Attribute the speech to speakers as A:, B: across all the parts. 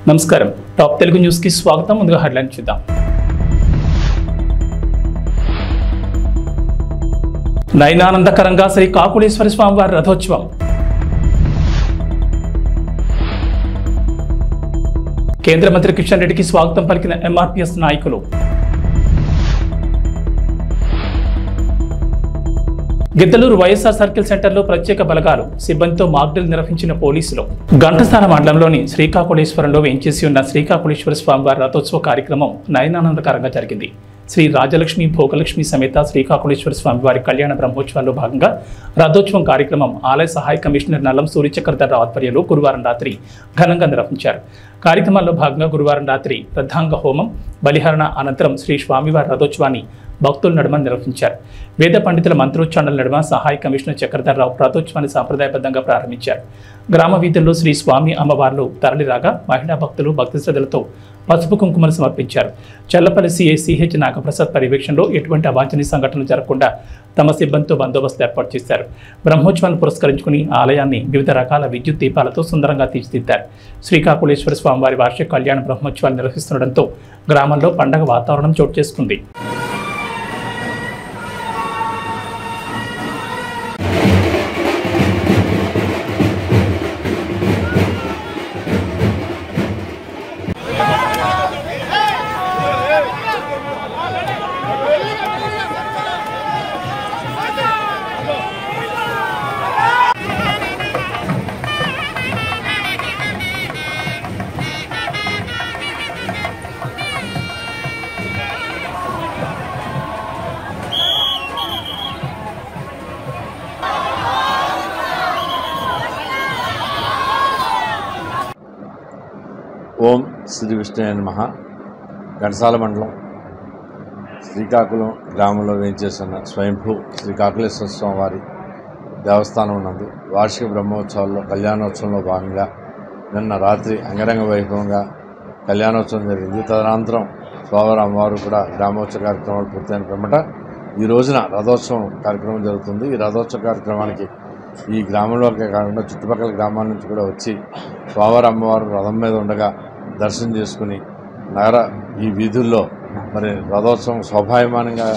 A: నమస్కారం top Telugu news కి స్వాగతం. ముందుగా హెడ్లైన్ చూద్దాం. నయనానందకరంగా శ్రీ కాకులేశ్వర స్వామివారి రథోత్సవం. కేంద్ర మంత్రి కిషన్ రెడ్డికి స్వాగతం పలికిన ఎంఆర్పీఎస్ నాయకులు. గిద్దలూరు వైఎస్ఆర్ సర్కిల్ సెంటర్లో ప్రత్యేక బలగాలు సిబ్బందితో మాక్డ్రిల్ నిర్వహించిన పోలీసులు. ఘంటసాల మండలంలోని శ్రీకాకుళేశ్వరంలో వేంచేసి ఉన్న శ్రీకాకుళేశ్వర స్వామివారి రథోత్సవ కార్యక్రమం నయనానందకరంగా జరిగింది. శ్రీ రాజలక్ష్మి భోగలక్ష్మి సమేత శ్రీకాకుళేశ్వర స్వామివారి కళ్యాణ బ్రహ్మోత్సవాల్లో భాగంగా రథోత్సవం కార్యక్రమం ఆలయ సహాయ కమిషనర్ నల్లం సూర్యచక్రధర్రావు ఆధ్వర్యంలో గురువారం రాత్రి ఘనంగా నిర్వహించారు. కార్యక్రమాల్లో భాగంగా గురువారం రాత్రి రథాంగ హోమం బలిహరణ అనంతరం శ్రీ స్వామివారి రథోత్సవాన్ని భక్తుల నడుమ నిర్వహించారు. వేద పండితుల మంత్రోచ్చారణల నడుమ సహాయ కమిషనర్ చక్రధర్రావు రథోత్సవాన్ని సాంప్రదాయబద్ధంగా ప్రారంభించారు. గ్రామ వీధుల్లో శ్రీ స్వామి అమ్మవార్లు తరలిరాగా మహిళా భక్తులు భక్తి శ్రద్ధలతో పసుపు కుంకుమలు సమర్పించారు. చల్లపల్లి సిఐ సిహెచ్ నాగప్రసాద్ పర్యవేక్షణలో ఎటువంటి అవాంఛనీయ సంఘటనలు జరగకుండా తమ సిబ్బందితో బందోబస్తు ఏర్పాటు చేశారు. బ్రహ్మోత్సవాన్ని పురస్కరించుకుని ఆలయాన్ని వివిధ రకాల విద్యుత్ దీపాలతో సుందరంగా తీర్చిదిద్దారు. శ్రీకాకుళేశ్వర స్వామివారి వార్షిక కళ్యాణ బ్రహ్మోత్సవాలు నిర్వహిస్తుండటంతో గ్రామంలో పండగ వాతావరణం చోటు చేసుకుంది.
B: ఓం శ్రీ విష్ణువే నమః. ఘంటసాల మండలం శ్రీకాకుళం గ్రామంలో వేంచేసిన స్వయంభూ శ్రీకాకుళేశ్వర స్వామివారి దేవస్థానం నందు వార్షిక బ్రహ్మోత్సవాల్లో కళ్యాణోత్సవంలో భాగంగా నిన్న రాత్రి అంగరంగ వైభవంగా కళ్యాణోత్సవం జరిగింది. తదనంతరం స్వామివారి అమ్మవారు కూడా గ్రామోత్సవ కార్యక్రమాలు పూర్తయిన పిమ్మట ఈ రోజున రథోత్సవం కార్యక్రమం జరుగుతుంది. ఈ రథోత్సవ కార్యక్రమానికి ఈ గ్రామంలోకే కాకుండా చుట్టుపక్కల గ్రామాల నుంచి కూడా వచ్చి స్వామివారి అమ్మవారు రథం మీద ఉండగా దర్శనం చేసుకుని నగర ఈ వీధుల్లో మరి రథోత్సవం శోభాయమానంగా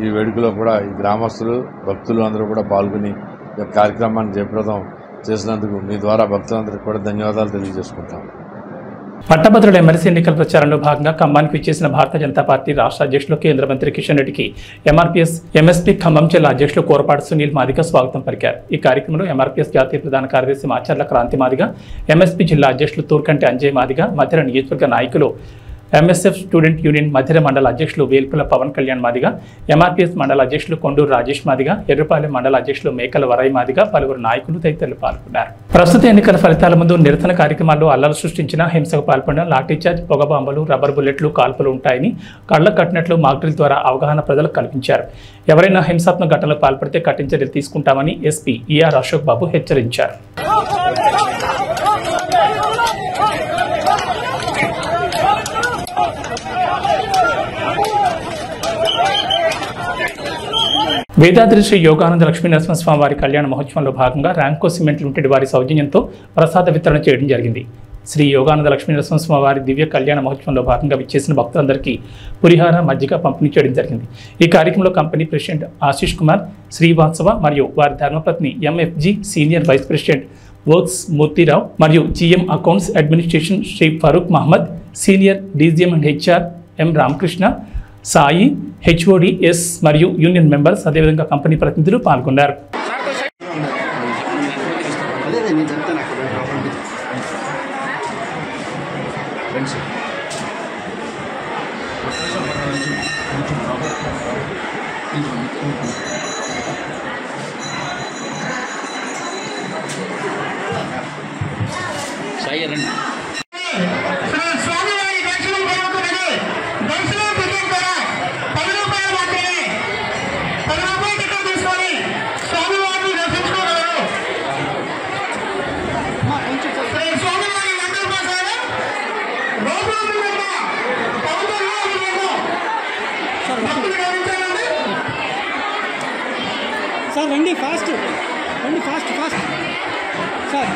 B: ఈ వేడుకలో కూడా ఈ గ్రామస్తులు భక్తులు అందరూ కూడా పాల్గొని ఈ కార్యక్రమాన్ని జయప్రదం చేసినందుకు మీ ద్వారా భక్తులందరికీ కూడా ధన్యవాదాలు తెలియజేసుకుంటాం.
A: పట్టభద్రుల ఎమ్మెల్సీ ఎన్నికల ప్రచారంలో భాగంగా ఖమ్మానికి విచ్చేసిన భారతీయ జనతా పార్టీ రాష్ట్ర అధ్యక్షులు కేంద్ర మంత్రి కిషన్ రెడ్డికి ఎంఆర్పీఎస్ ఎంఎస్పీ ఖమ్మం జిల్లా అధ్యక్షులు కోరపాటి సునీల్ మాదిగ స్వాగతం పలికారు. ఈ కార్యక్రమంలో ఎంఆర్పీఎస్ జాతీయ ప్రధాన కార్యదర్శి మాచర్ల క్రాంతి మాదిగ, ఎంఎస్పీ జిల్లా అధ్యక్షులు తూర్కంటి అంజయ్ మాదిగ, మధ్య నియోజకవర్గ నాయకులు ఎంఎస్ఎఫ్ స్టూడెంట్ యూనియన్ మధిర మండల అధ్యక్షులు వేల్పుల పవన్ కళ్యాణ్ మాదిగ, ఎంఆర్పీఎస్ మండల అధ్యక్షులు కొండూరు రాజేష్ మాదిగ, ఎర్రపాలెం మండల అధ్యక్షులు మేకల వరై మాదిగ, పలువురు నాయకులు తదితరులు పాల్గొన్నారు. ప్రస్తుత ఎన్నికల ఫలితాల ముందు నిరసన కార్యక్రమాల్లో అల్లలు సృష్టించిన హింసకు పాల్పడిన లాఠీచార్జ్, పొగబాంబులు, రబ్బర్ బుల్లెట్లు, కాల్పులు ఉంటాయని కళ్లకు కట్టినట్లు మాక్డ్రిల్ ద్వారా అవగాహన ప్రజలకు కల్పించారు. ఎవరైనా హింసాత్మక ఘటనలకు పాల్పడితే కఠిన చర్యలు తీసుకుంటామని ఎస్పీ ఈఆర్ అశోక్ బాబు హెచ్చరించారు. వేదాద్రి శ్రీ యోగానంద లక్ష్మీ నరసింహస్వామి వారి కళ్యాణ మహోత్సవంలో భాగంగా ర్యాంకో సిమెంట్ లిమిటెడ్ వారి సౌజన్యంతో ప్రసాద వితరణ చేయడం జరిగింది. శ్రీ యోగానంద లక్ష్మీ నరసింహస్వామి వారి దివ్య కళ్యాణ మహోత్సవంలో భాగంగా విచ్చేసిన భక్తులందరికీ పులిహార మజ్జిగ పంపిణీ చేయడం జరిగింది. ఈ కార్యక్రమంలో కంపెనీ ప్రెసిడెంట్ ఆశీష్ కుమార్ శ్రీవాత్సవ మరియు వారి ధర్మపత్ని MFG senior vice president works Murthy Rao మరియు GM accounts administration Shri Farooq Mohammed, senior DGM and HR M Ramakrishna, Sai, HOD S మరియు యూనియన్ మెంబర్స్ అదేవిధంగా కంపెనీ ప్రతినిధులు పాల్గొన్నారు.
C: సార్ రండి ఫాస్ట్ సార్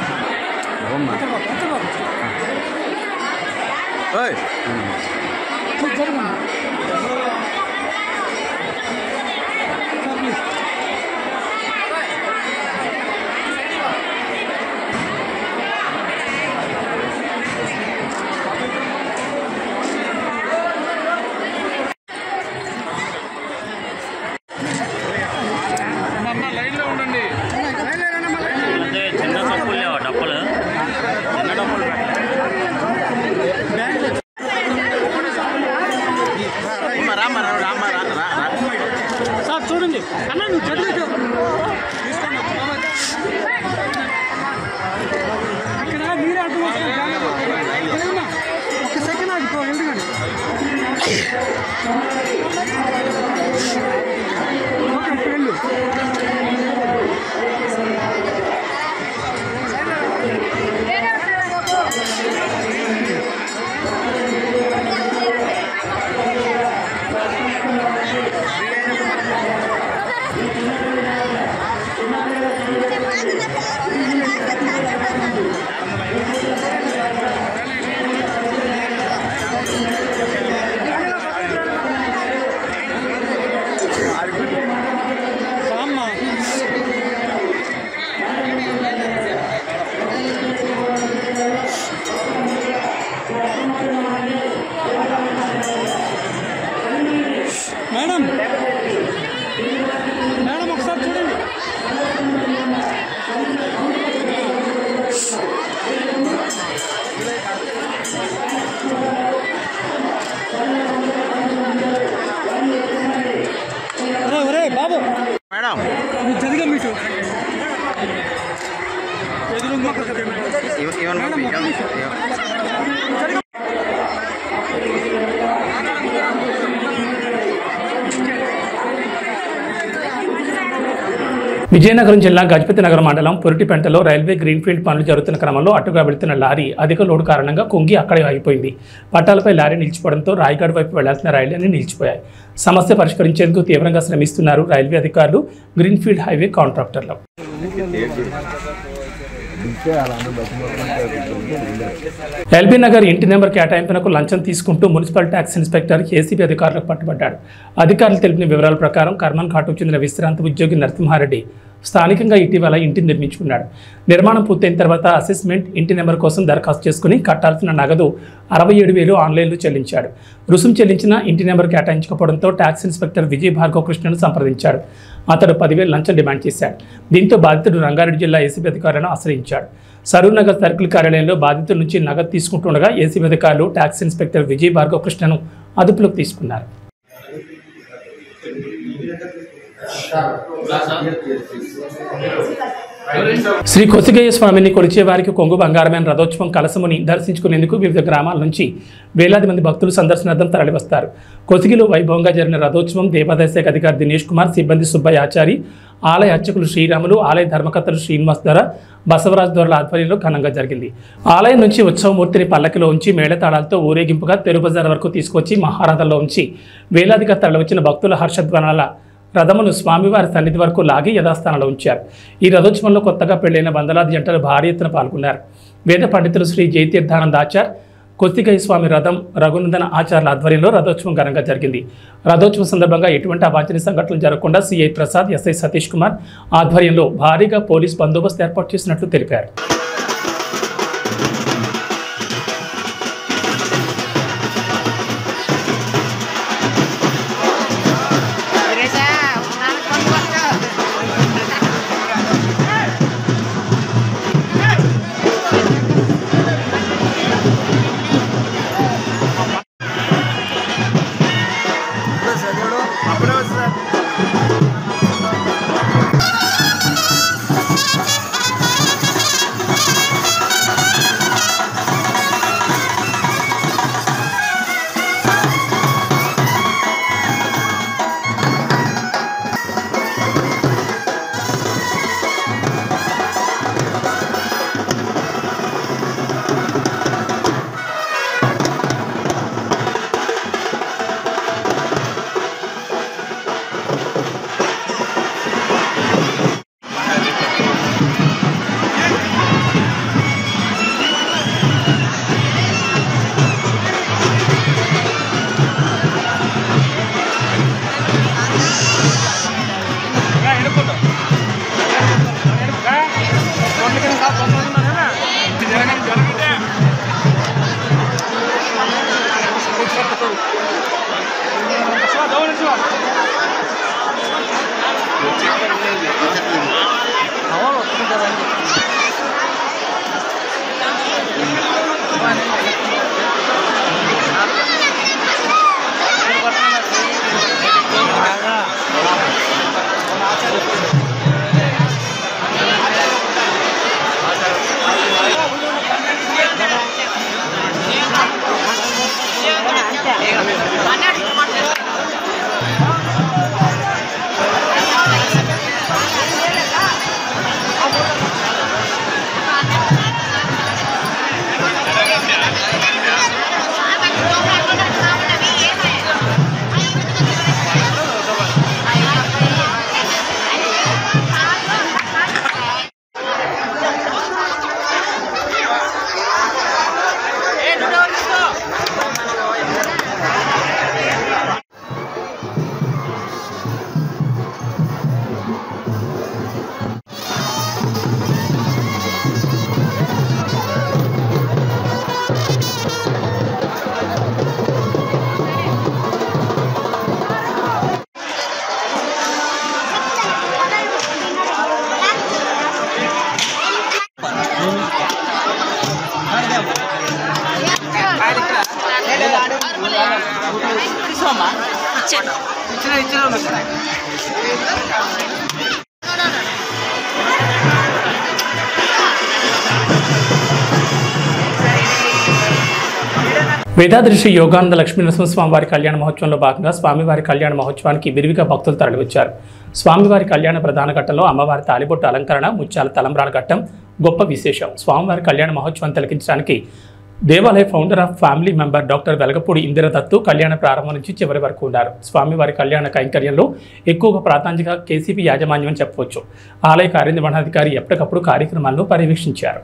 C: చూడండి అన్న నువ్వు చదివేసావు అక్కడ మీరే అర్థం ఒక సెకండ్ ఆగిపో ఎందుకండి ఓకే వెళ్ళు మేడం మేడం ఒకసారి చూడండి ఒరే బాబు మేడం నువ్వు చదిగా మీటు
A: విజయనగరం జిల్లా గజపతి నగరం మండలం పొరిటిపెంటలో రైల్వే గ్రీన్ఫీల్డ్ పనులు జరుగుతున్న క్రమంలో అటుగా వెళుతున్న లారీ అధిక లోడు కారణంగా కుంగి అక్కడే ఆగిపోయింది. పట్టాలపై లారీ నిలిచిపోవడంతో రాయగఢ్ వైపు వెళ్లాల్సిన రైళ్లన్నీ నిలిచిపోయాయి. సమస్య పరిష్కరించేందుకు తీవ్రంగా శ్రమిస్తున్నారు రైల్వే అధికారులు, గ్రీన్ఫీల్డ్ హైవే కాంట్రాక్టర్లు. ఎల్బీ నగర్ ఇంటి నెంబర్ కేటాయింపునకు లంచం తీసుకుంటూ మున్సిపల్ ట్యాక్స్ ఇన్స్పెక్టర్ ఏసీబీ అధికారులకు పట్టుబడ్డాడు. అధికారులు తెలిపిన వివరాల ప్రకారం కర్మన్ ఘాటుకు చెందిన విశ్రాంత ఉద్యోగి నరసింహారెడ్డి స్థానికంగా ఇటీవల ఇంటిని నిర్మించుకున్నాడు. నిర్మాణం పూర్తయిన తర్వాత అసెస్మెంట్ ఇంటి నెంబర్ కోసం దరఖాస్తు చేసుకుని కట్టాల్సిన నగదు 67,000 ఆన్లైన్లో చెల్లించాడు. రుసుము చెల్లించిన ఇంటి నెంబర్ కేటాయించకపోవడంతో ట్యాక్స్ ఇన్స్పెక్టర్ విజయ్ భార్గవ్ కృష్ణను సంప్రదించాడు. అతడు 10,000 లంచం డిమాండ్ చేశాడు. దీంతో బాధితుడు రంగారెడ్డి జిల్లా ఏసీబీ అధికారులను ఆశ్రయించాడు. సరూర్ నగర్ సర్కిల్ కార్యాలయంలో బాధితుల నుంచి నగదు తీసుకుంటుండగా ఏసీబీ అధికారులు ట్యాక్స్ ఇన్స్పెక్టర్ విజయ్ భార్గవ్ కృష్ణను అదుపులోకి తీసుకున్నారు. శ్రీ కొసిగయ్య స్వామిని కొలిచే వారికి కొంగు బంగారమైన రథోత్సవం కలసముని దర్శించుకునేందుకు వివిధ గ్రామాల నుంచి వేలాది మంది భక్తులు సందర్శనార్థం తరలివస్తారు. కొసిగిలో వైభవంగా జరిగిన రథోత్సవం దేవాదాయ శాఖ అధికారి దినేష్ కుమార్, సిబ్బంది సుబ్బయ్య ఆచారి, ఆలయ అర్చకులు శ్రీరాములు, ఆలయ ధర్మకర్తలు శ్రీనివాస్ ధర, బసవరాజ్ ధరల ఆధ్వర్యంలో ఘనంగా జరిగింది. ఆలయం నుంచి ఉత్సవమూర్తిని పల్లకిలో ఉంచి మేళతాళాలతో ఊరేగింపుగా తెరుబజార్ వరకు తీసుకొచ్చి మహారథంలో ఉంచి వేలాదిగా తరలివచ్చిన భక్తుల హర్షధ్వానాల రథమును స్వామివారి సన్నిధి వరకు లాగి యథాస్థానంలో ఉంచారు. ఈ రథోత్సవంలో కొత్తగా పెళ్లైన వందలాది జంటలు భారీ ఎత్తున పాల్గొన్నారు. వేద పండితులు శ్రీ జయతీర్థానంద ఆచార్, కొసిగయ్య స్వామి రథం రఘునందన ఆచార్యుల ఆధ్వర్యంలో రథోత్సవం ఘనంగా జరిగింది. రథోత్సవం సందర్భంగా ఎటువంటి అవాంఛనీయ సంఘటనలు జరగకుండా సిఐ ప్రసాద్, ఎస్ఐ సతీష్ కుమార్ ఆధ్వర్యంలో భారీగా పోలీస్ బందోబస్తు ఏర్పాటు చేసినట్లు తెలిపారు. వేదాద్రి శ్రీ యోగానంద లక్ష్మీనరసింహ స్వామివారి కళ్యాణ మహోత్సవంలో భాగంగా స్వామివారి కళ్యాణ మహోత్సవానికి విరివిగా భక్తులు తరలివచ్చారు. స్వామివారి కళ్యాణ ప్రధాన ఘట్టంలో అమ్మవారి తాలిబొట్టు అలంకరణ, ముత్యాల తలంబ్రాల ఘట్టం గొప్ప విశేషం. స్వామివారి కళ్యాణ మహోత్సవాన్ని తిలకించడానికి దేవాలయ founder of family member doctor Velagapudi Indiradattu కళ్యాణ ప్రారంభం నుంచి చివరి వరకు ఉన్నారు. స్వామివారి కళ్యాణ కైంకర్యంలో ఎక్కువగా ప్రాధాన్యత కేసీపీ యాజమాన్యం అని చెప్పవచ్చు. ఆలయ కార్యనిర్వహణాధికారి ఎప్పటికప్పుడు కార్యక్రమాలను పర్యవేక్షించారు.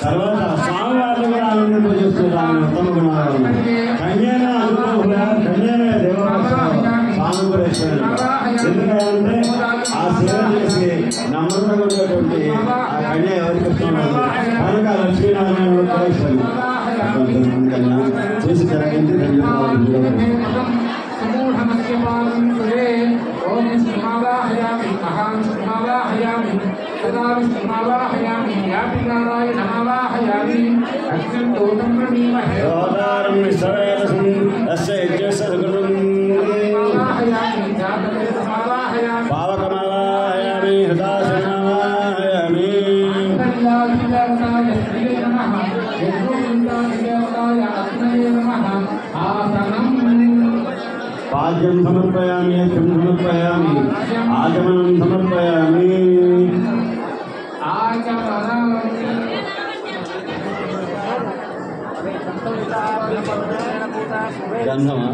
D: తర్వాత స్వామివారిని కూడా ఆనందింపజేస్తున్నాను ఉత్తమ గుణాలను కన్యాన అనుభవ కన్యాన స్వామి కూడా ఇస్తారు. ఎందుకంటే ఆ సేవ చేసి నమ్మకంగా ఉన్నటువంటి ఆ కన్య ఎవరికి ఇస్తున్నారు కనుక లక్ష్మీనారాయణ కూడా ఇస్తారు. చేసి జరగండి పావకమావాహయామి హృదాసనావాహయామి పాద్యం సమర్పయామి అర్ఘ్యం సమర్పయామి ఆచమనం సమర్పయామి గంధమా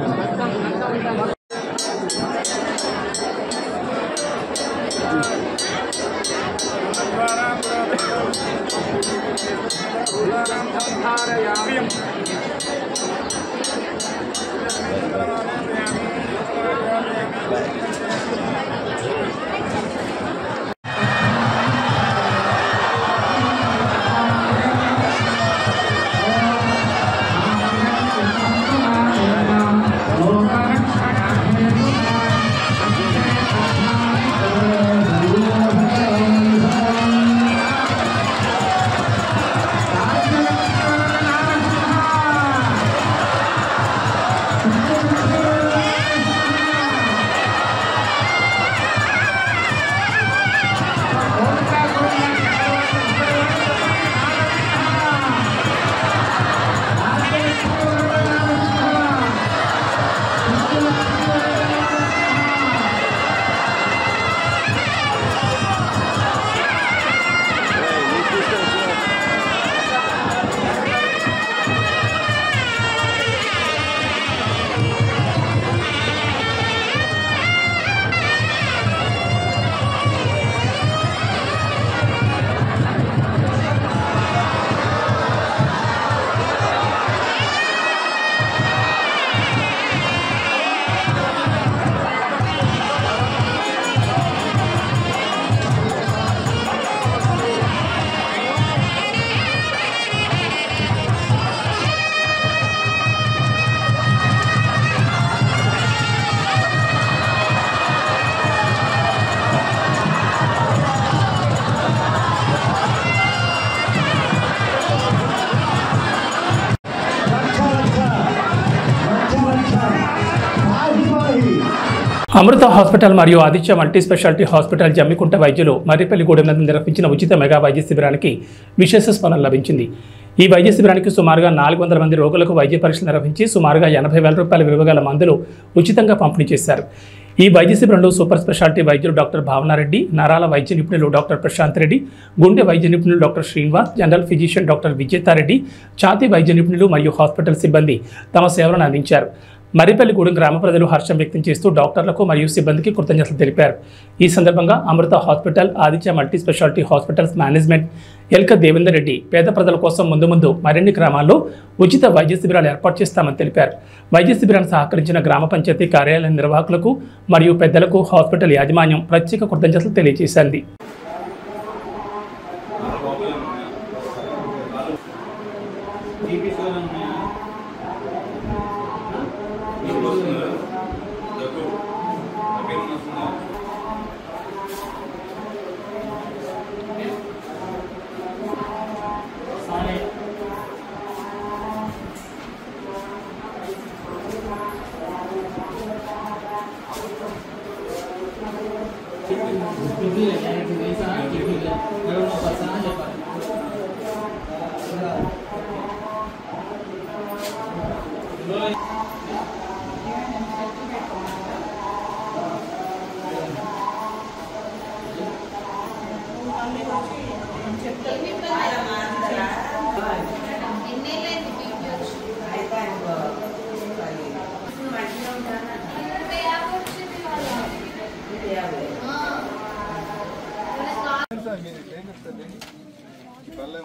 A: అమృత హాస్పిటల్ మరియు Aditya multi speciality hospital Jammikunta వైద్యులు మర్రిపల్లిగూడెం నందు నిర్వహించిన ఉచిత మెగా వైద్య శిబిరానికి విశేష స్పందన లభించింది. ఈ వైద్య శిబిరానికి సుమారుగా 400 మంది రోగులకు వైద్య పరీక్షలు నిర్వహించి సుమారుగా 80,000 రూపాయల విలువగల మందులు ఉచితంగా పంపిణీ చేశారు. ఈ వైద్య శిబిరంలో సూపర్ స్పెషాలిటీ వైద్యులు డాక్టర్ భావనారెడ్డి, నరాల వైద్య నిపుణులు డాక్టర్ ప్రశాంత్ రెడ్డి, గుండె వైద్య నిపుణులు doctor Srinivas, general physician doctor Vijetha Reddy, ఛాతీ వైద్య నిపుణులు మరియు హాస్పిటల్ సిబ్బంది తమ సేవలను అందించారు. మర్రిపల్లిగూడెం గ్రామ ప్రజలు హర్షం వ్యక్తం చేస్తూ డాక్టర్లకు మరియు సిబ్బందికి కృతజ్ఞతలు తెలిపారు. ఈ సందర్భంగా Amrutha hospital, Aditya multi speciality hospitals management Elka Devender Reddy పేద ప్రజల కోసం ముందు మరిన్ని గ్రామాల్లో ఉచిత వైద్య శిబిరాలు ఏర్పాటు చేస్తామని తెలిపారు. వైద్య శిబిరాన్ని సహకరించిన గ్రామ పంచాయతీ కార్యాలయ నిర్వాహకులకు మరియు పెద్దలకు హాస్పిటల్ యాజమాన్యం ప్రత్యేక కృతజ్ఞతలు తెలియజేసింది.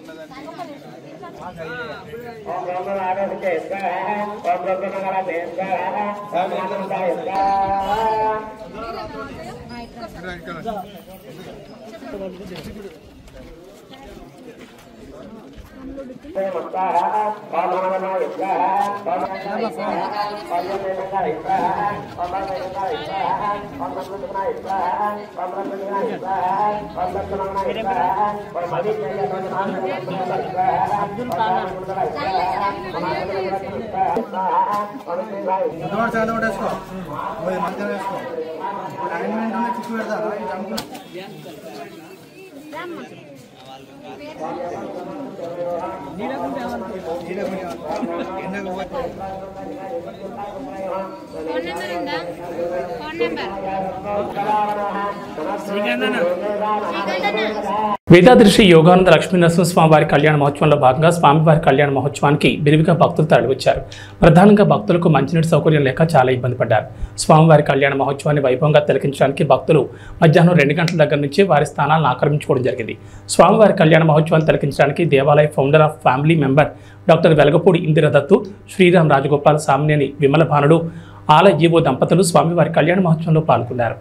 E: ఉన్నదని
A: వేదాద్రి యోగానంద లక్ష్మీనరసింహ స్వామివారి కళ్యాణ మహోత్సవంలో భాగంగా స్వామివారి కళ్యాణ మహోత్సవానికి విరివిగా భక్తులు తరలివచ్చారు. ప్రధానంగా భక్తులకు మంచినీటి సౌకర్యం లేక చాలా ఇబ్బంది పడ్డారు. స్వామివారి కళ్యాణ మహోత్సవాన్ని వైభవంగా తిలకించడానికి భక్తులు మధ్యాహ్నం 2 గంటల దగ్గర నుంచి వారి స్థానాలను ఆక్రమించుకోవడం జరిగింది. స్వామివారి కళ్యాణ మహోత్సవాన్ని తిలకించడానికి దేవాలయ founder of family member doctor Velagapudi Indiradattu, Sriram Rajagopal, Samineni Vimalabhanudu, ఆలయ జీవో దంపతులు స్వామివారి కళ్యాణ మహోత్సవంలో పాల్గొన్నారు.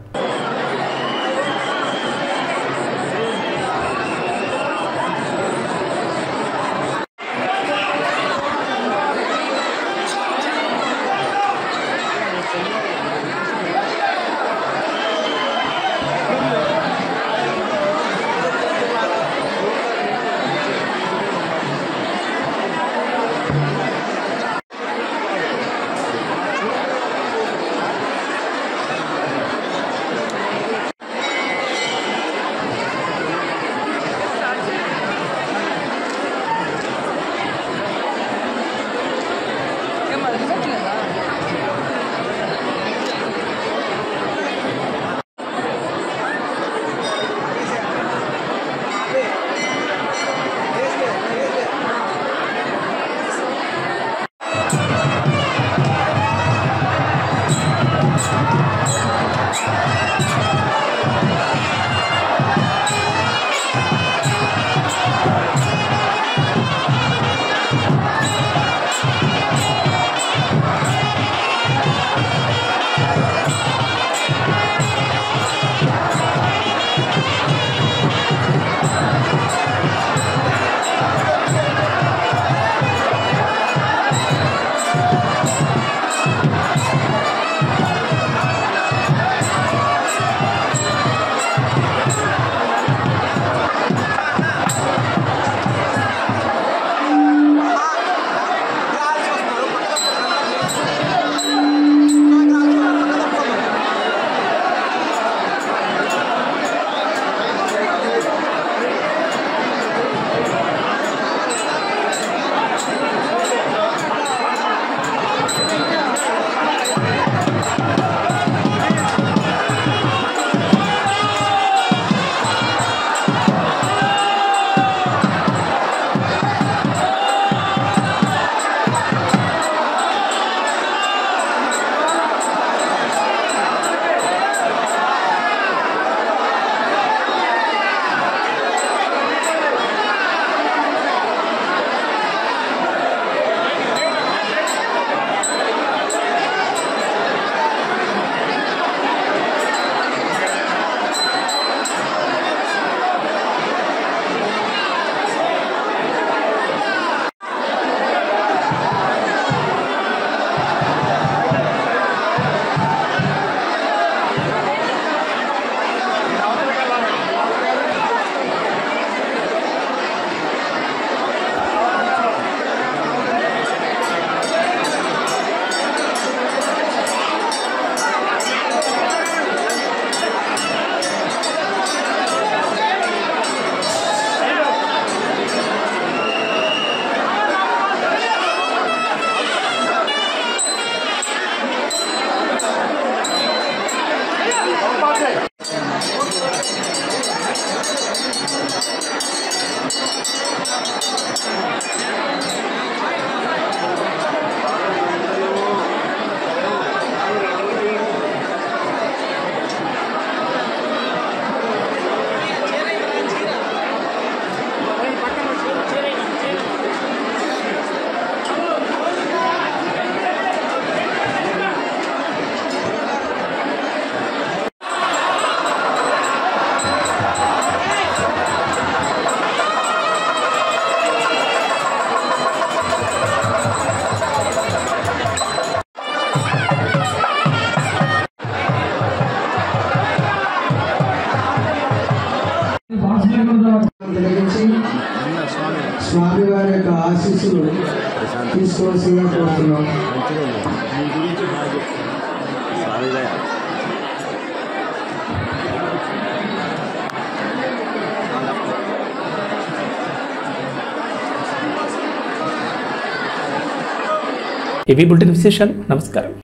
E: స్వామివారి యొక్క ఆశీస్సులు తీసుకోవాల్సిందిగా కోరుతున్నాం.
A: ఇవి బులెటిన్ విశేషాలు. నమస్కారం.